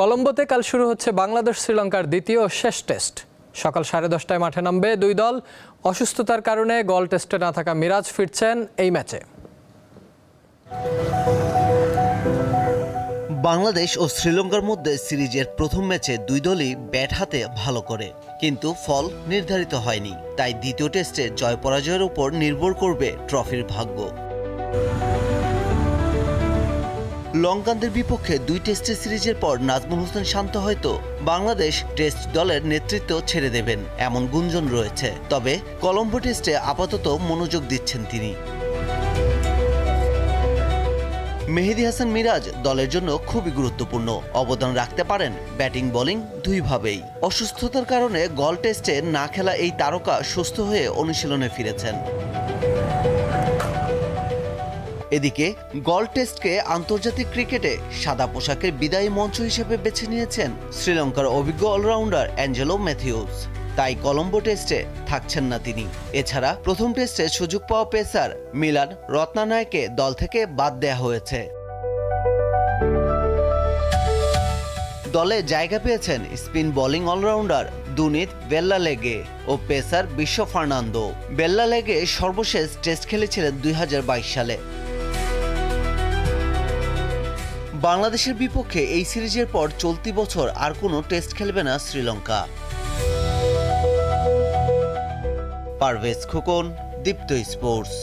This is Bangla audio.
কলম্বোতে কাল শুরু হচ্ছে বাংলাদেশ শ্রীলঙ্কার দ্বিতীয় ও শেষ টেস্ট। সকাল 10:30টায় মাঠে নামবে দুই দল। অসুস্থতার কারণে গল টেস্টে না থাকা মিরাজ ফিরছেন এই ম্যাচে। বাংলাদেশ ও শ্রীলঙ্কার মধ্যে সিরিজের প্রথম ম্যাচে দুই দলই ব্যাট হাতে ভালো করে, কিন্তু ফল নির্ধারিত হয়নি। তাই দ্বিতীয় টেস্টে জয় পরাজয়ের উপর নির্ভর করবে ট্রফির ভাগ্য। লঙ্কানদের বিপক্ষে দুই টেস্টের সিরিজের পর নাজমুল হোসেন শান্ত হয়তো বাংলাদেশ টেস্ট দলের নেতৃত্ব ছেড়ে দেবেন এমন গুঞ্জন রয়েছে। তবে কলম্বো টেস্টে আপাতত মনোযোগ দিচ্ছেন তিনি। মেহেদী হাসান মিরাজ দলের জন্য খুবই গুরুত্বপূর্ণ, অবদান রাখতে পারেন ব্যাটিং বোলিং দুইভাবেই। অসুস্থতার কারণে গল টেস্টে না খেলা এই তারকা সুস্থ হয়ে অনুশীলনে ফিরেছেন। এদিকে গল টেস্টকে আন্তর্জাতিক ক্রিকেটে সাদা পোশাকের বিদায়ী মঞ্চ হিসেবে বেছে নিয়েছেন শ্রীলঙ্কার অভিজ্ঞ অলরাউন্ডার অ্যাঞ্জেলো ম্যাথিউস। তাই কলম্বো টেস্টে থাকছেন না তিনি। এছাড়া প্রথম টেস্টে সুযোগ পাওয়া পেসার মিলান রত্নানায়কে দল থেকে বাদ দেয়া হয়েছে। দলে জায়গা পেয়েছেন স্পিন বোলিং অলরাউন্ডার দুনিত বেল্লালেগে ও পেসার বিশ্ব ফার্নান্দো। বেল্লালেগে সর্বশেষ টেস্ট খেলেছিলেন 2022 সালে। বাংলাদেশের বিপক্ষে এই সিরিজের পর চলতি বছর আর কোনো টেস্ট খেলবে না শ্রীলঙ্কা। পারভেজ খোকন, দীপ্ত স্পোর্টস।